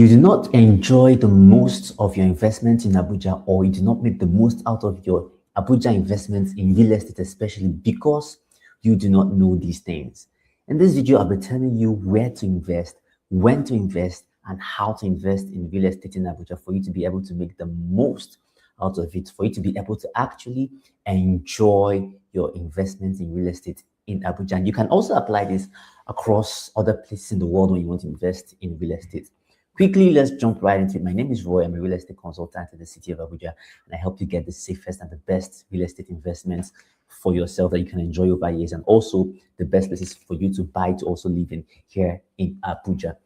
you do not enjoy the most of your investment in Abuja, or you do not make the most out of your Abuja investments in real estate, especially because you do not know these things. In this video, I'll be telling you where to invest, when to invest, and how to invest in real estate in Abuja for you to be able to make the most out of it, for you to be able to actually enjoy your investments in real estate in Abuja. And you can also apply this across other places in the world when you want to invest in real estate. Quickly, let's jump right into it. My name is Roy. I'm a real estate consultant in the city of Abuja, and I help you get the safest and the best real estate investments for yourself that you can enjoy over years, and also the best places for you to buy to also live in here in Abuja.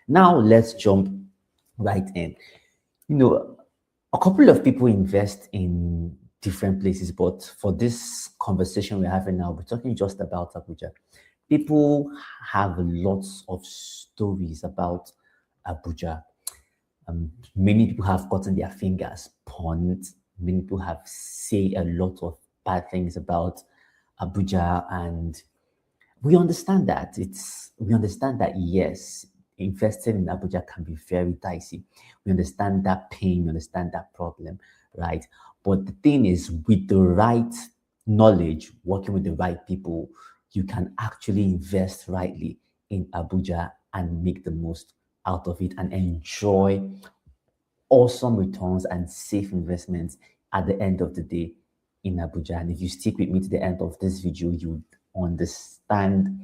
Now, let's jump right in. A couple of people invest in different places, but for this conversation we're having now, we're talking just about Abuja. People have lots of stories about Abuja. Many people have gotten their fingers burnt. Many people have said a lot of bad things about Abuja, and we understand that. Yes, investing in Abuja can be very dicey. We understand that pain, we understand that problem, right? But the thing is, with the right knowledge, working with the right people, you can actually invest rightly in Abuja and make the most out of it and enjoy awesome returns and safe investments at the end of the day in Abuja. And if you stick with me to the end of this video, you understand.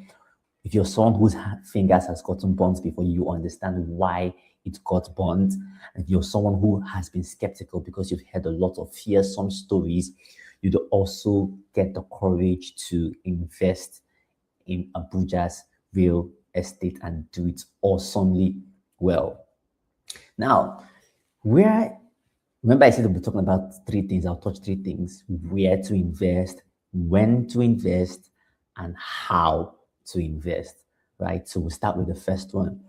If you're someone whose fingers has gotten burnt before, you understand why it got burnt. And if you're someone who has been skeptical because you've heard a lot of fearsome stories, you'd also get the courage to invest in Abuja's real estate and do it awesomely well. Now, remember I said we'll be talking about three things. I'll touch three things: where to invest, when to invest, and how to invest, right? So we'll start with the first one.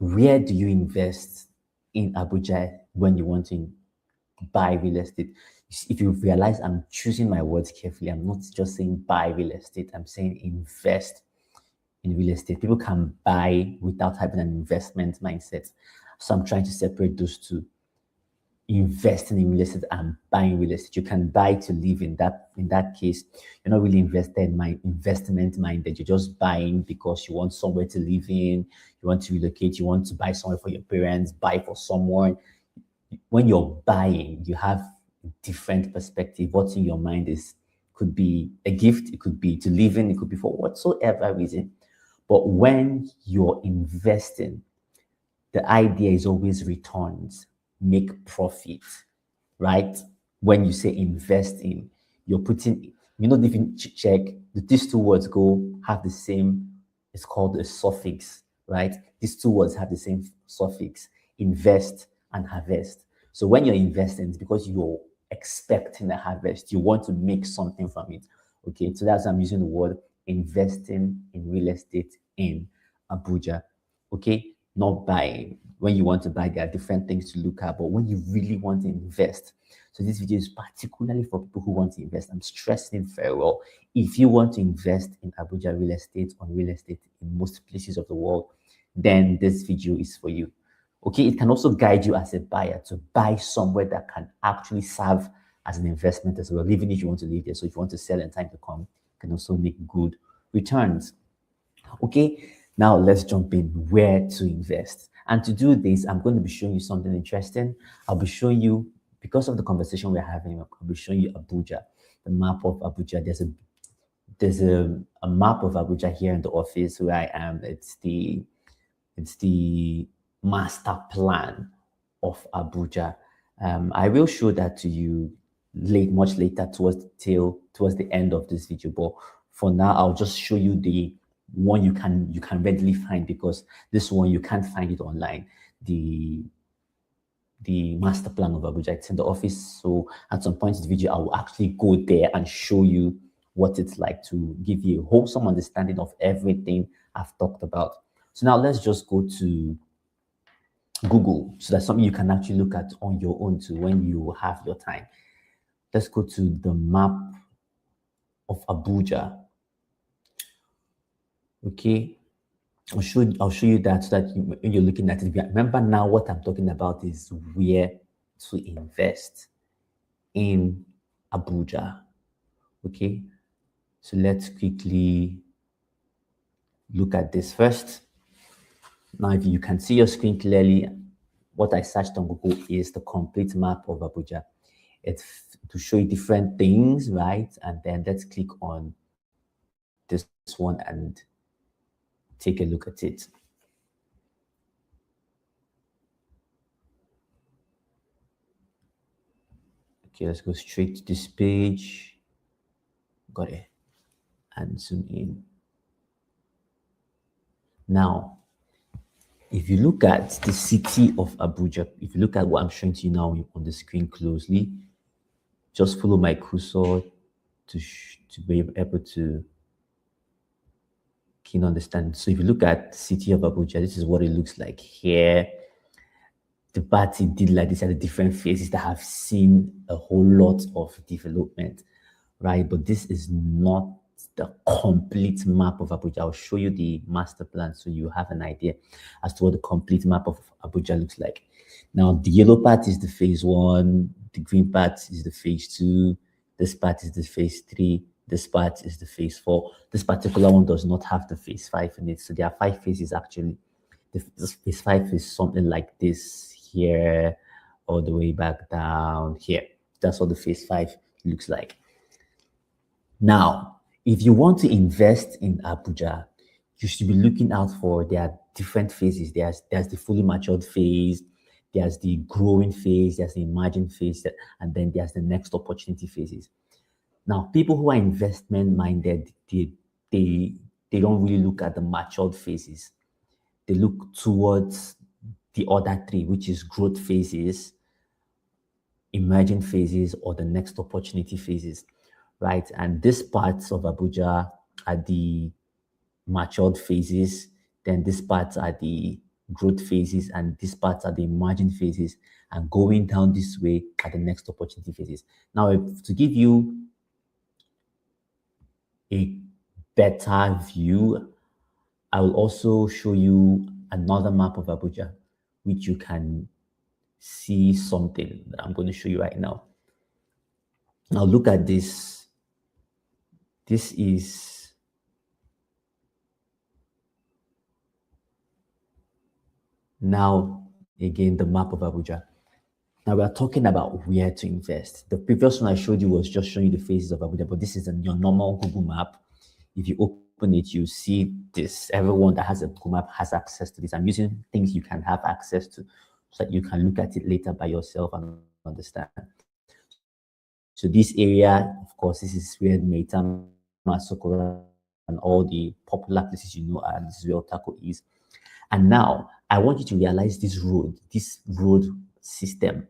Where do you invest in Abuja when you want to buy real estate? If you realize I'm choosing my words carefully, I'm not just saying buy real estate, I'm saying invest in real estate. People can buy without having an investment mindset. So I'm trying to separate those two. Investing in real estate and buying real estate. You can buy to live in that case. You're not really invested in my investment minded. You're just buying because you want somewhere to live in, you want to relocate, you want to buy somewhere for your parents, buy for someone. When you're buying, you have a different perspective. What's in your mind could be a gift, it could be to live in, it could be for whatsoever reason. But when you're investing, the idea is always returns, make profit, right? When you say invest in, you're putting, if you check, these two words have the same, it's called a suffix, right? These two words have the same suffix, invest and harvest. So when you're investing, it's because you're expecting a harvest. You want to make something from it. Okay, so that's why I'm using the word investing in real estate in Abuja. Okay, not buying. When you want to buy, there are different things to look at, but when you really want to invest, so this video is particularly for people who want to invest. I'm stressing it very well. If you want to invest in Abuja real estate, on real estate in most places of the world, then this video is for you. Okay, it can also guide you as a buyer to buy somewhere that can actually serve as an investment as well, even if you want to live there. So if you want to sell in time to come, you can also make good returns. Okay, now let's jump in where to invest. And to do this, I'm going to be showing you something interesting. I'll be showing you, because of the conversation we're having, I'll be showing you Abuja, the map of Abuja. There's a map of Abuja here in the office where I am. It's the master plan of Abuja. I will show that to you much later towards the end of this video. But for now, I'll just show you the one you can readily find, because this one you can't find it online. The master plan of Abuja, it's in the office. So at some point in the video, I will actually go there and show you what it's like, to give you a wholesome understanding of everything I've talked about. So now let's just go to Google. So that's something you can actually look at on your own too when you have your time. Let's go to the map of Abuja. Okay. I'll show you that so that when you're looking at it, remember now what I'm talking about is where to invest in Abuja. Okay, so let's quickly look at this first. Now, if you can see your screen clearly, what I searched on Google is the complete map of Abuja. It's to show you different things, right? And then let's click on this one and take a look at it. Okay, let's go straight to this page. Got it. And zoom in. Now, if you look at the city of Abuja, if you look at what I'm showing to you now on the screen closely, just follow my cursor to be able to keen understand. So if you look at the city of Abuja, this is what it looks like here. The party did like these are the different phases that have seen a whole lot of development, right? But this is not the complete map of Abuja. I'll show you the master plan so you have an idea as to what the complete map of Abuja looks like. Now, the yellow part is the phase one, the green part is the phase two, this part is the phase three, this part is the phase four. This particular one does not have the phase five in it. So there are five phases actually. This phase five is something like this here, all the way back down here. That's what the phase five looks like. Now, if you want to invest in Abuja, you should be looking out for their different phases. There's the fully matured phase, there's the growing phase, there's the emerging phase, and then there's the next opportunity phases. Now, people who are investment minded, they don't really look at the matured phases. They look towards the other three, which is growth phases, emerging phases, or the next opportunity phases, right? And these parts of Abuja are the matured phases, then these parts are the growth phases, and these parts are the emerging phases, and going down this way are the next opportunity phases. Now, to give you a better view, I will also show you another map of Abuja, which you can see something that I'm going to show you right now. Now look at this. This is now again the map of Abuja. Now we are talking about where to invest. The previous one I showed you was just showing you the phases of Abuja, but this is your normal Google map. If you open it, you see this. Everyone that has a Google map has access to this. I'm using things you can have access to so that you can look at it later by yourself and understand. So this area, of course, this is where Maitama, Sokora, and all the popular places you know are. This is where Otako is. And now I want you to realize this road system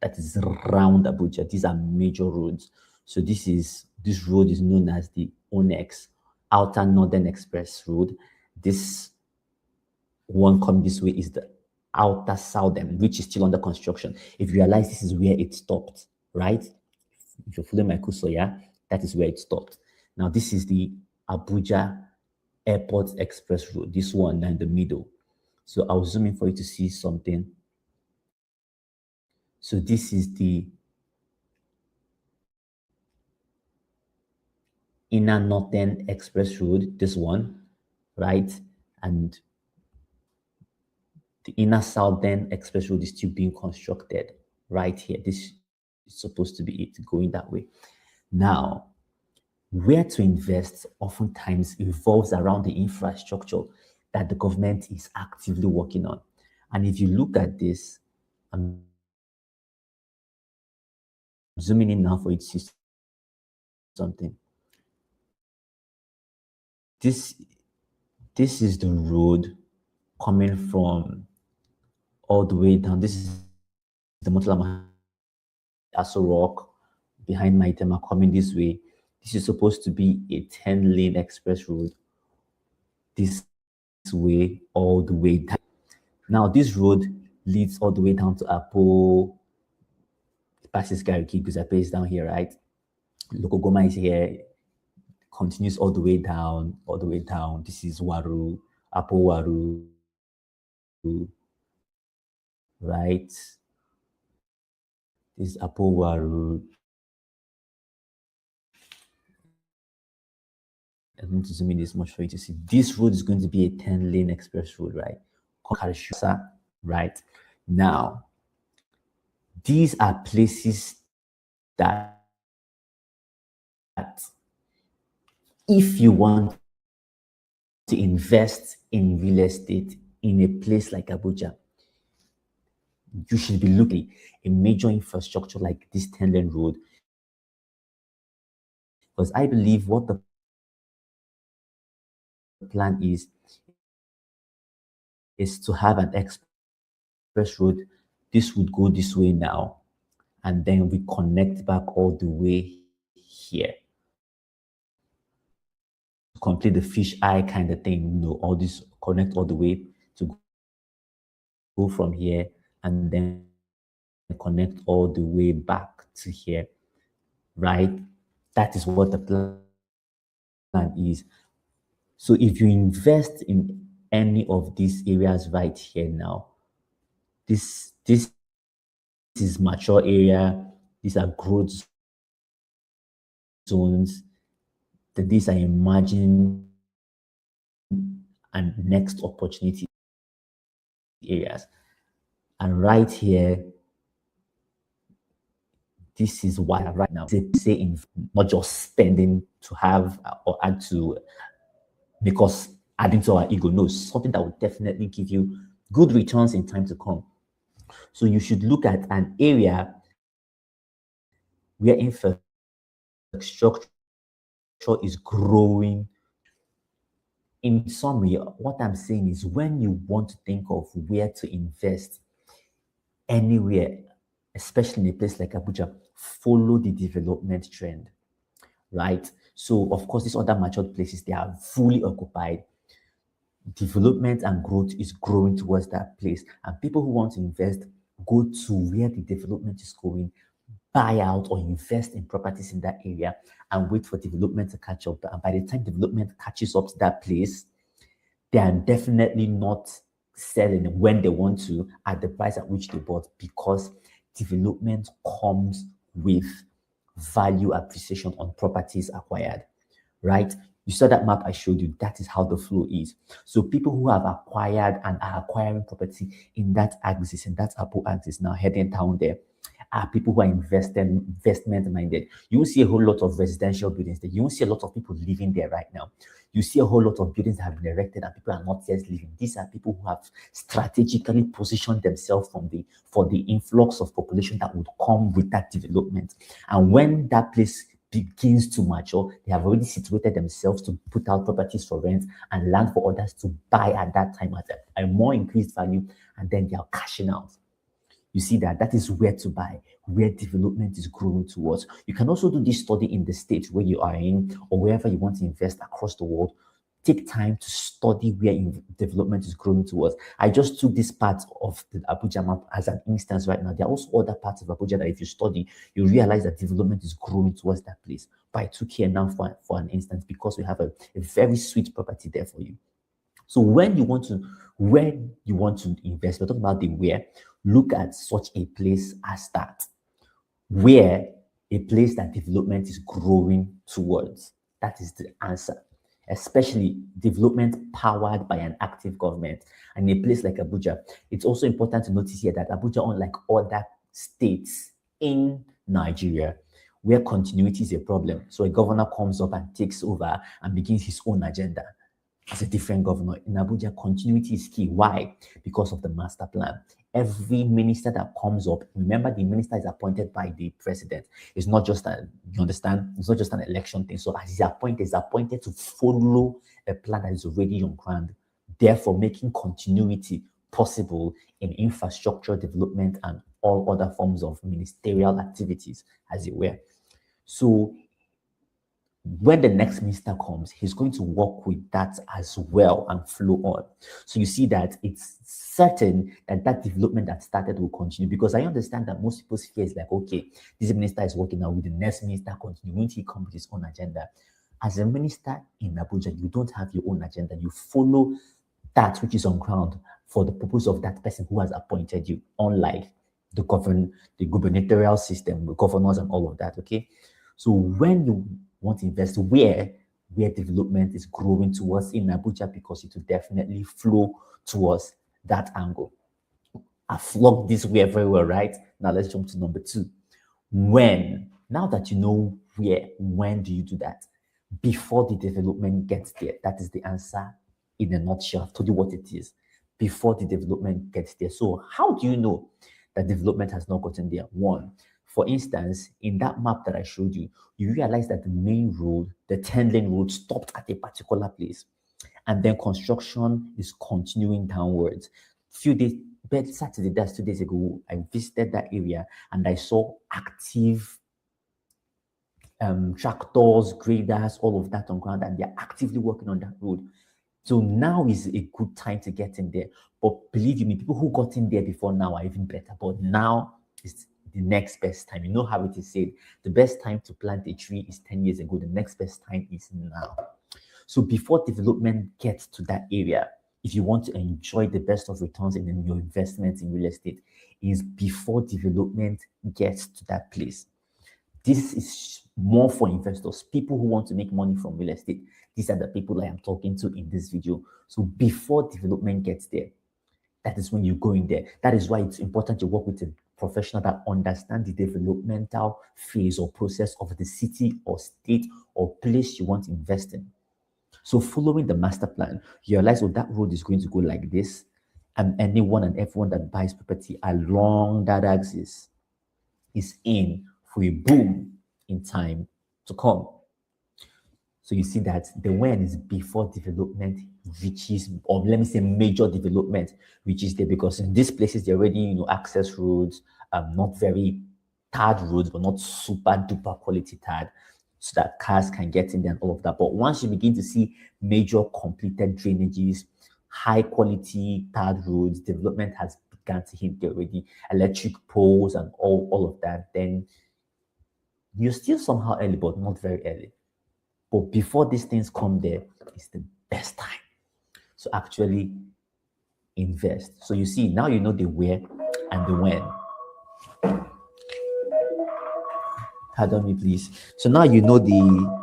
that is around Abuja. These are major roads. So this road is known as the ONEX, Outer Northern Express Road. This one coming this way is the Outer Southern, which is still under construction. If you realize this is where it stopped, right? If you're following my cursor, yeah, that is where it stopped. Now, this is the Abuja Airport Express Road, this one in the middle. So I'll zoom in for you to see something. So this is the Inner Northern Express Road, this one, right? And the Inner Southern Express Road is still being constructed right here. This is supposed to be it going that way. Now, where to invest oftentimes revolves around the infrastructure that the government is actively working on. And if you look at this, I'm zooming in now for you to see something. This is the road coming from all the way down. This is the Motala Aso Rock behind Maitama coming this way. This is supposed to be a 10-lane express road this way all the way down. Now this road leads all the way down to Apo, passes Gariki, Guzape is down here, right? Lokogoma is here, continues all the way down, all the way down. This is Waru, Apowaru, right? This is Apowaru. I'm going to zoom in this much for you to see. This road is going to be a 10-lane express road, right? Right? Now, these are places that if you want to invest in real estate in a place like Abuja, you should be looking at a major infrastructure like this 10-lane road. Because I believe what the plan is to have an express road. This would go this way now, and then we connect back all the way here. Complete the fish eye kind of thing, all this connect all the way to go from here and then connect all the way back to here, right? That is what the plan is. So if you invest in any of these areas right here now, this is mature area, these are growth zones, then these are emerging and next opportunity areas. And right here, this is why right now say in not just spending to have or add to because adding to our ego. No, something that will definitely give you good returns in time to come. So you should look at an area where infrastructure is growing. In summary, what I'm saying is when you want to think of where to invest anywhere, especially in a place like Abuja, follow the development trend, right? So, of course, these other matured places, they are fully occupied. Development and growth is growing towards that place. And people who want to invest go to where the development is going, buy out or invest in properties in that area and wait for development to catch up. And by the time development catches up to that place, they are definitely not selling when they want to at the price at which they bought because development comes with value appreciation on properties acquired, right? You saw that map I showed you. That is how the flow is. So people who have acquired and are acquiring property in that axis, and that's Apple axis now heading down there, are people who are investment minded. You will see a whole lot of residential buildings there. You will see a lot of people living there right now. You see a whole lot of buildings that have been erected and people are not yet living. These are people who have strategically positioned themselves for the influx of population that would come with that development. And when that place begins to mature, they have already situated themselves to put out properties for rent and land for others to buy at that time at a more increased value, and then they are cashing out. You see that is where to buy, where development is growing towards. You can also do this study in the state where you are in or wherever you want to invest across the world. Take time to study where development is growing towards. I just took this part of the Abuja map as an instance right now. There are also other parts of Abuja that if you study, you realize that development is growing towards that place. But I took here now for an instance because we have a very sweet property there for you. So when you want to invest, we're talking about the where, look at such a place as that, where a place that development is growing towards. That is the answer, especially development powered by an active government. And in a place like Abuja, it's also important to notice here that Abuja, unlike other states in Nigeria, where continuity is a problem, so a governor comes up and takes over and begins his own agenda as a different governor. In Abuja, continuity is key. Why? Because of the master plan. Every minister that comes up, remember the minister is appointed by the president. It's not just you understand? It's not just an election thing. So as he's appointed to follow a plan that is already on ground, therefore making continuity possible in infrastructure development and all other forms of ministerial activities, as it were. So when the next minister comes, he's going to work with that as well and flow on. So you see that it's certain that development that started will continue, because I understand that most people's fear is like, okay, this minister is working now with the next minister continue. Won't he come with his own agenda? As a minister in Abuja, you don't have your own agenda. You follow that which is on ground for the purpose of that person who has appointed you, unlike the gubernatorial system, the governors and all of that. Okay. So when you want to invest where development is growing towards in Abuja, because it will definitely flow towards that angle. I flogged this way very well, right? Now let's jump to number 2. When? Now that you know where, when do you do that? Before the development gets there. That is the answer in a nutshell. I've told you what it is. Before the development gets there. So how do you know that development has not gotten there? One, for instance, in that map that I showed you, you realize that the main road, the 10-lane road, stopped at a particular place. And then construction is continuing downwards. Few days, but Saturday, that's 2 days ago, I visited that area and I saw active tractors, graders, all of that on ground, and they're actively working on that road. So now is a good time to get in there. But believe you me, people who got in there before now are even better. But now is the next best time. You know how it is said. The best time to plant a tree is 10 years ago. The next best time is now. So before development gets to that area, if you want to enjoy the best of returns in your investments in real estate, is before development gets to that place. This is more for investors, people who want to make money from real estate. These are the people I am talking to in this video. So before development gets there, that is when you go in there. That is why it's important to work with a professional that understands the developmental phase or process of the city or state or place you want to invest in. So following the master plan, you realize, oh, that road is going to go like this. And anyone and everyone that buys property along that axis is in for a boom in time to come. So you see that the when is before development reaches, or let me say major development reaches there, because in these places they're already, access roads, not very tarred roads, but not super duper quality tarred, so that cars can get in there and all of that. But once you begin to see major completed drainages, high quality tarred roads, development has begun to hit there already, electric poles and all of that, then you're still somehow early, but not very early. But before these things come there, it's the best time. So actually invest. So you see, now you know the where and the when. Pardon me, please. So now you know the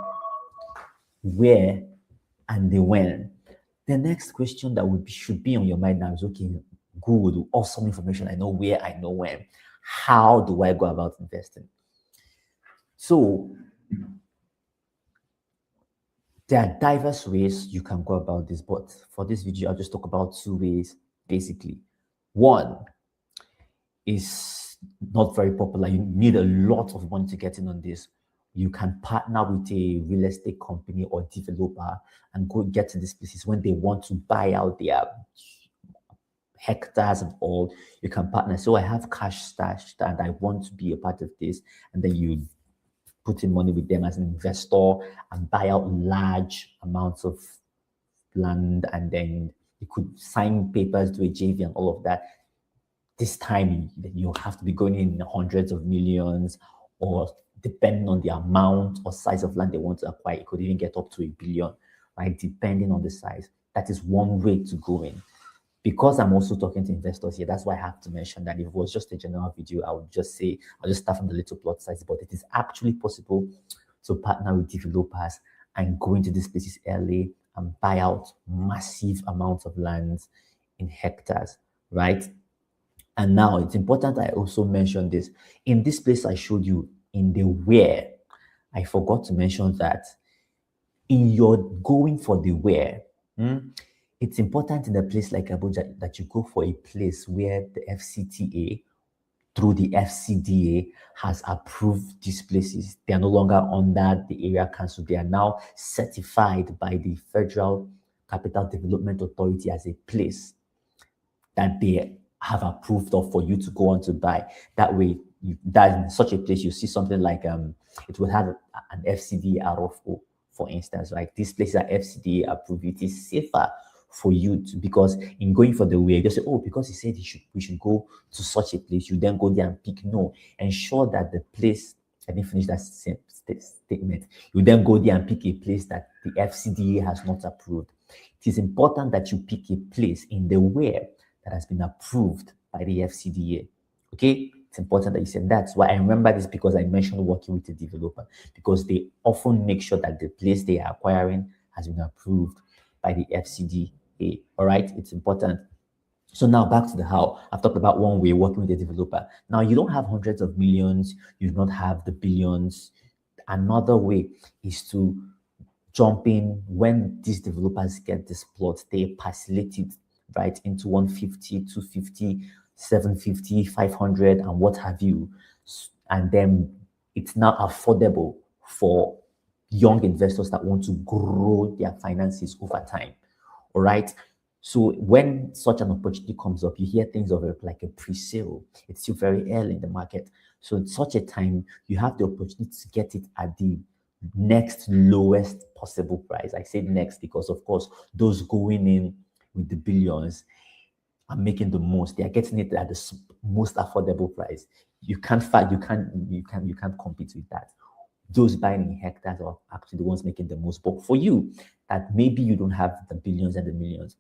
where and the when. The next question that should be on your mind now is, okay, good, awesome information. I know where, I know when. How do I go about investing? So there are diverse ways you can go about this, but for this video, I'll just talk about 2 ways, basically. One is not very popular. You need a lot of money to get in on this. You can partner with a real estate company or developer and go get to these places when they want to buy out their hectares and all. You can partner. So I have cash stashed and I want to be a part of this, and then you put in money with them as an investor and buy out large amounts of land, and then you could sign papers to a JV and all of that. This time you have to be going in hundreds of millions, or depending on the amount or size of land they want to acquire, it could even get up to $1 billion, right? Depending on the size. That is one way to go in. Because I'm also talking to investors here, that's why I have to mention that if it was just a general video, I would just say, I'll just start from the little plot size, but it is actually possible to partner with developers and go into these places early and buy out massive amounts of lands in hectares, right? And now it's important I also mention this. In this place I showed you in the where, I forgot to mention that in your going for the where, it's important in a place like Abuja that you go for a place where the FCTA, through the FCDA, has approved these places. They are no longer under the area council. They are now certified by the Federal Capital Development Authority as a place that they have approved of for you to go on to buy. That way, that in such a place, you see something like it will have an FCDA RFO, for instance, right? These places are FCDA approved. It is safer for you to, because in going for the way, you say, oh, because he said we should go to such a place, you then go there and pick. No, ensure that the place I didn't finish that statement. You then go there and pick a place that the FCDA has not approved. It is important that you pick a place in the where that has been approved by the FCDA. Okay, it's important that you say that's why I remember this, because I mentioned working with a developer, because they often make sure that the place they are acquiring has been approved by the FCDA. All right, it's important. So now back to the how. I've talked about one way, working with a developer. Now you don't have hundreds of millions, you do not have the billions. Another way is to jump in when these developers get this plot, they parcelate it right into 150, 250, 750, 500, and what have you. And then it's now affordable for young investors that want to grow their finances over time. All right. So when such an opportunity comes up, you hear things of it like a pre-sale. It's still very early in the market. So at such a time, you have the opportunity to get it at the next lowest possible price. I say next because, of course, those going in with the billions are making the most. They are getting it at the most affordable price. You can't compete with that. Those buying in hectares are actually the ones making the most. But for you, that maybe you don't have the billions and the millions,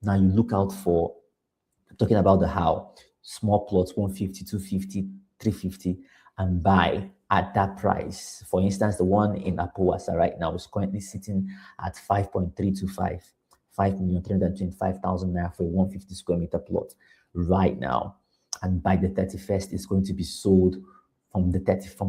now you look out for, talking about the how, small plots, 150, 250, 350, and buy at that price. For instance, the one in Abuja right now is currently sitting at 5.325, 5,325,000 naira for a 150 square meter plot right now. And by the 31st, it's going to be sold from the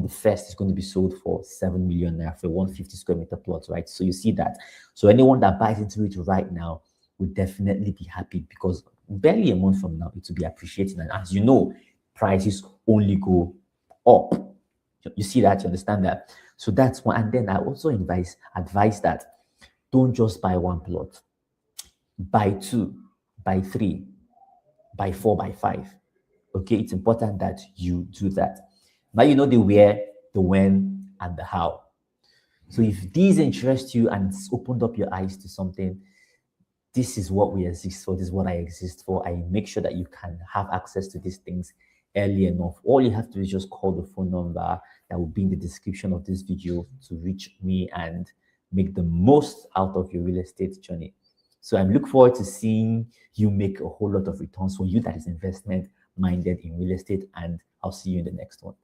first, it's going to be sold for 7 million naira for a 150 square meter plot, right? So you see that. So anyone that buys into it right now would definitely be happy, because barely a month from now, it will be appreciating. And as you know, prices only go up. You see that, you understand that. So that's one. And then I also advise that don't just buy one plot, buy two, buy three, buy four, buy five. Okay, it's important that you do that. Now you know the where, the when, and the how. So if these interest you and it's opened up your eyes to something, this is what we exist for. This is what I exist for. I make sure that you can have access to these things early enough. All you have to do is just call the phone number that will be in the description of this video to reach me and make the most out of your real estate journey. So I look forward to seeing you make a whole lot of returns for you that is investment minded in real estate, and I'll see you in the next one.